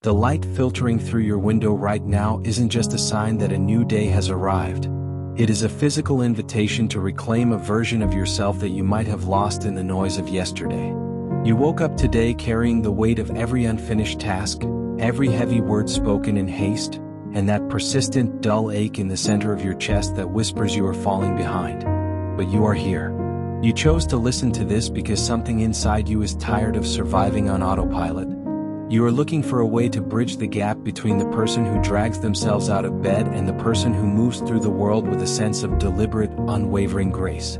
The light filtering through your window right now isn't just a sign that a new day has arrived. It is a physical invitation to reclaim a version of yourself that you might have lost in the noise of yesterday. You woke up today carrying the weight of every unfinished task, every heavy word spoken in haste, and that persistent, dull ache in the center of your chest that whispers you are falling behind. But you are here. You chose to listen to this because something inside you is tired of surviving on autopilot. You are looking for a way to bridge the gap between the person who drags themselves out of bed and the person who moves through the world with a sense of deliberate, unwavering grace.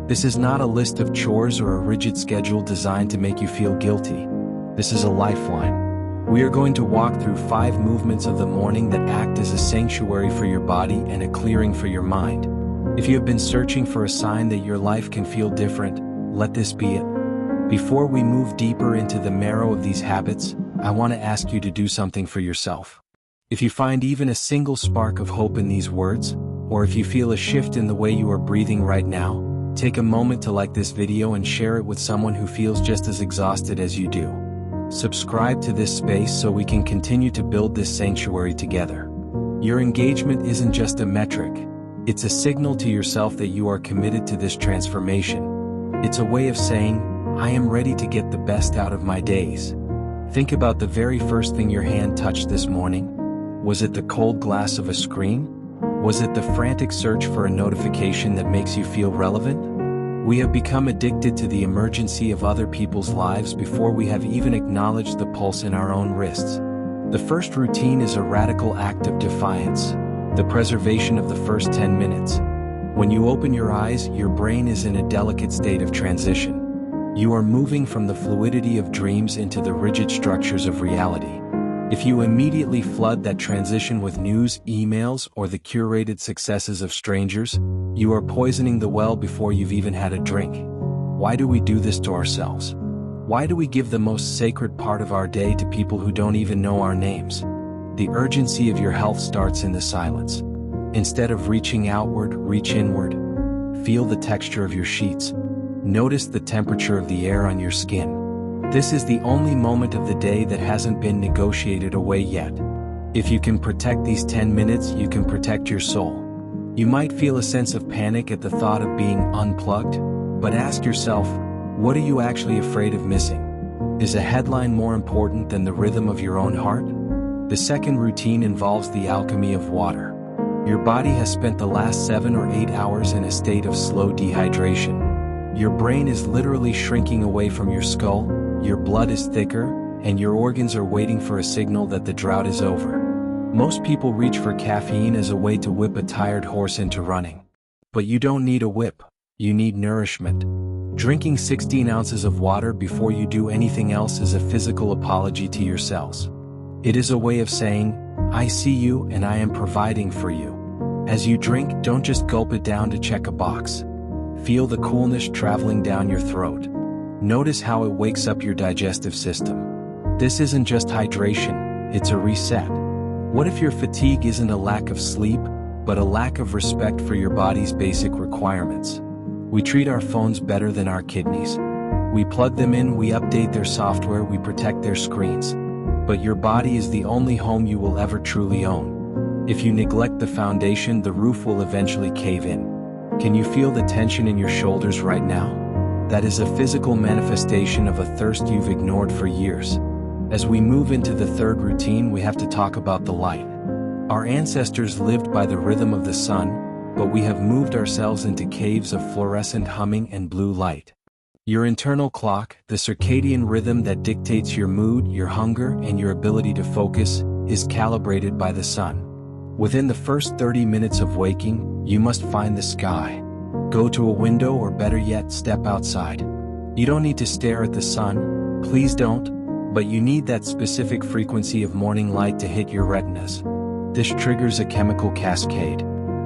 This is not a list of chores or a rigid schedule designed to make you feel guilty. This is a lifeline. We are going to walk through 5 movements of the morning that act as a sanctuary for your body and a clearing for your mind. If you have been searching for a sign that your life can feel different, let this be it. Before we move deeper into the marrow of these habits, I want to ask you to do something for yourself. If you find even a single spark of hope in these words, or if you feel a shift in the way you are breathing right now, take a moment to like this video and share it with someone who feels just as exhausted as you do. Subscribe to this space so we can continue to build this sanctuary together. Your engagement isn't just a metric. It's a signal to yourself that you are committed to this transformation. It's a way of saying, I am ready to get the best out of my days. Think about the very first thing your hand touched this morning. Was it the cold glass of a screen? Was it the frantic search for a notification that makes you feel relevant? We have become addicted to the emergency of other people's lives before we have even acknowledged the pulse in our own wrists. The first routine is a radical act of defiance, the preservation of the first 10 minutes. When you open your eyes, your brain is in a delicate state of transition. You are moving from the fluidity of dreams into the rigid structures of reality. If you immediately flood that transition with news, emails, or the curated successes of strangers, you are poisoning the well before you've even had a drink. Why do we do this to ourselves? Why do we give the most sacred part of our day to people who don't even know our names? The urgency of your health starts in the silence. Instead of reaching outward, reach inward. Feel the texture of your sheets. Notice the temperature of the air on your skin. This is the only moment of the day that hasn't been negotiated away yet. If you can protect these 10 minutes, you can protect your soul. You might feel a sense of panic at the thought of being unplugged, but ask yourself, what are you actually afraid of missing? Is a headline more important than the rhythm of your own heart? The second routine involves the alchemy of water. Your body has spent the last 7 or 8 hours in a state of slow dehydration. Your brain is literally shrinking away from your skull, your blood is thicker, and your organs are waiting for a signal that the drought is over. Most people reach for caffeine as a way to whip a tired horse into running. But you don't need a whip, you need nourishment. Drinking 16 ounces of water before you do anything else is a physical apology to your cells. It is a way of saying, I see you and I am providing for you. As you drink, don't just gulp it down to check a box. Feel the coolness traveling down your throat. Notice how it wakes up your digestive system. This isn't just hydration, it's a reset. What if your fatigue isn't a lack of sleep, but a lack of respect for your body's basic requirements? We treat our phones better than our kidneys. We plug them in, we update their software, we protect their screens. But your body is the only home you will ever truly own. If you neglect the foundation, the roof will eventually cave in. Can you feel the tension in your shoulders right now? That is a physical manifestation of a thirst you've ignored for years. As we move into the third routine, we have to talk about the light. Our ancestors lived by the rhythm of the sun, but we have moved ourselves into caves of fluorescent humming and blue light. Your internal clock, the circadian rhythm that dictates your mood, your hunger, and your ability to focus, is calibrated by the sun. Within the first 30 minutes of waking, you must find the sky. Go to a window, or better yet, step outside. You don't need to stare at the sun, please don't, but you need that specific frequency of morning light to hit your retinas. This triggers a chemical cascade.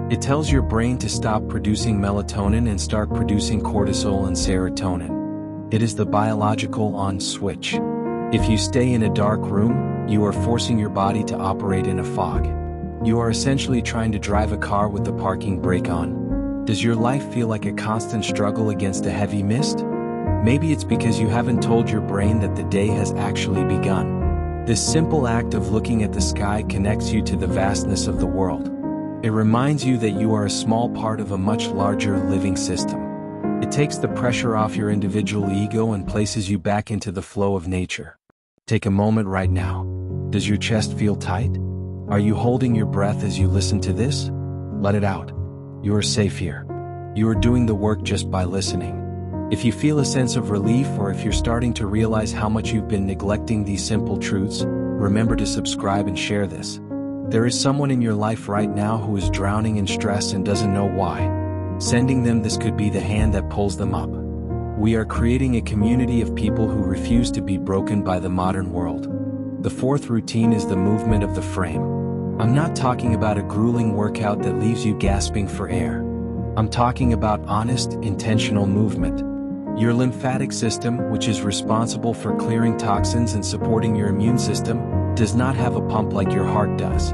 It tells your brain to stop producing melatonin and start producing cortisol and serotonin. It is the biological on switch. If you stay in a dark room, you are forcing your body to operate in a fog. You are essentially trying to drive a car with the parking brake on. Does your life feel like a constant struggle against a heavy mist? Maybe it's because you haven't told your brain that the day has actually begun. This simple act of looking at the sky connects you to the vastness of the world. It reminds you that you are a small part of a much larger living system. It takes the pressure off your individual ego and places you back into the flow of nature. Take a moment right now. Does your chest feel tight? Are you holding your breath as you listen to this? Let it out. You are safe here. You are doing the work just by listening. If you feel a sense of relief, or if you're starting to realize how much you've been neglecting these simple truths, remember to subscribe and share this. There is someone in your life right now who is drowning in stress and doesn't know why. Sending them this could be the hand that pulls them up. We are creating a community of people who refuse to be broken by the modern world. The fourth routine is the movement of the frame. I'm not talking about a grueling workout that leaves you gasping for air. I'm talking about honest, intentional movement. Your lymphatic system, which is responsible for clearing toxins and supporting your immune system, does not have a pump like your heart does.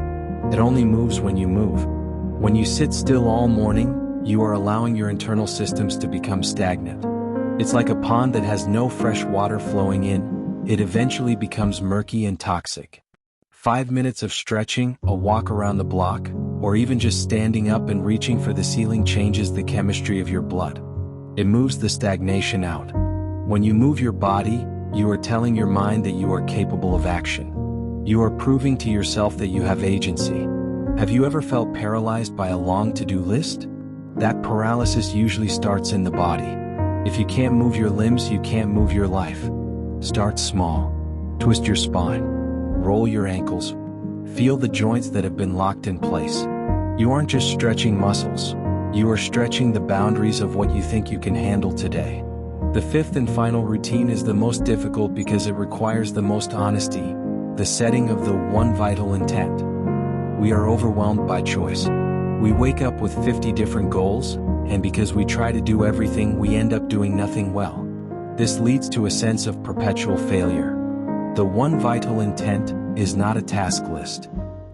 It only moves when you move. When you sit still all morning, you are allowing your internal systems to become stagnant. It's like a pond that has no fresh water flowing in. It eventually becomes murky and toxic. 5 minutes of stretching, a walk around the block, or even just standing up and reaching for the ceiling changes the chemistry of your blood. It moves the stagnation out. When you move your body, you are telling your mind that you are capable of action. You are proving to yourself that you have agency. Have you ever felt paralyzed by a long to-do list? That paralysis usually starts in the body. If you can't move your limbs, you can't move your life. Start small. Twist your spine. Roll your ankles. Feel the joints that have been locked in place. You aren't just stretching muscles. You are stretching the boundaries of what you think you can handle today. The fifth and final routine is the most difficult because it requires the most honesty, the setting of the one vital intent. We are overwhelmed by choice. We wake up with 50 different goals, and because we try to do everything, we end up doing nothing well. This leads to a sense of perpetual failure. The one vital intent is not a task list.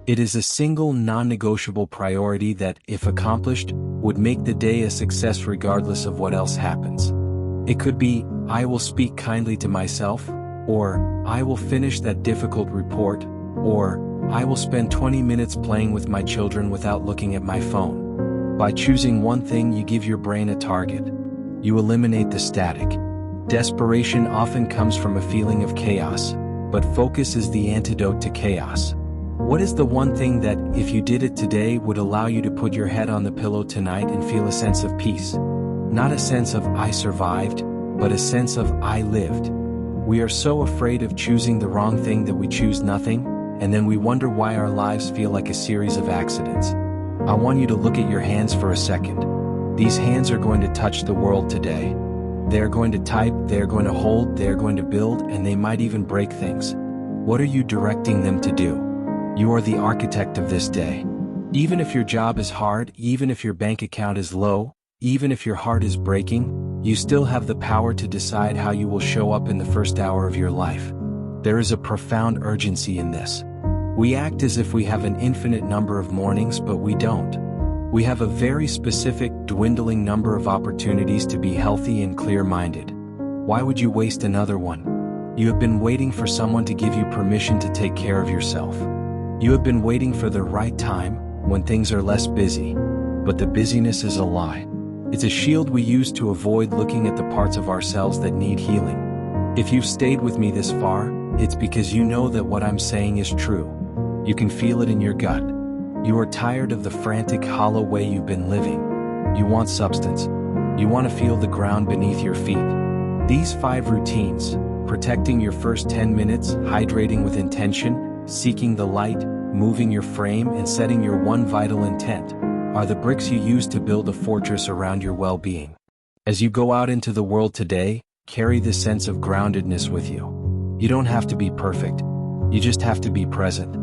It is a single non-negotiable priority that, if accomplished, would make the day a success regardless of what else happens. It could be, I will speak kindly to myself, or I will finish that difficult report, or I will spend 20 minutes playing with my children without looking at my phone. By choosing one thing, you give your brain a target. You eliminate the static. Desperation often comes from a feeling of chaos, but focus is the antidote to chaos. What is the one thing that, if you did it today, would allow you to put your head on the pillow tonight and feel a sense of peace? Not a sense of I survived, but a sense of I lived. We are so afraid of choosing the wrong thing that we choose nothing, and then we wonder why our lives feel like a series of accidents. I want you to look at your hands for a second. These hands are going to touch the world today. They're going to type, they're going to hold, they're going to build, and they might even break things. What are you directing them to do? You are the architect of this day. Even if your job is hard, even if your bank account is low, even if your heart is breaking, you still have the power to decide how you will show up in the first hour of your life. There is a profound urgency in this. We act as if we have an infinite number of mornings, but we don't. We have a very specific, dwindling number of opportunities to be healthy and clear-minded. Why would you waste another one? You have been waiting for someone to give you permission to take care of yourself. You have been waiting for the right time, when things are less busy. But the busyness is a lie. It's a shield we use to avoid looking at the parts of ourselves that need healing. If you've stayed with me this far, it's because you know that what I'm saying is true. You can feel it in your gut. You are tired of the frantic, hollow way you've been living. You want substance. You want to feel the ground beneath your feet. These 5 routines, protecting your first 10 minutes, hydrating with intention, seeking the light, moving your frame, and setting your one vital intent, are the bricks you use to build a fortress around your well-being. As you go out into the world today, carry this sense of groundedness with you. You don't have to be perfect. You just have to be present.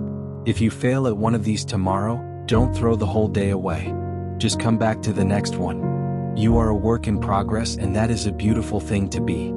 If you fail at one of these tomorrow, don't throw the whole day away. Just come back to the next one. You are a work in progress, and that is a beautiful thing to be.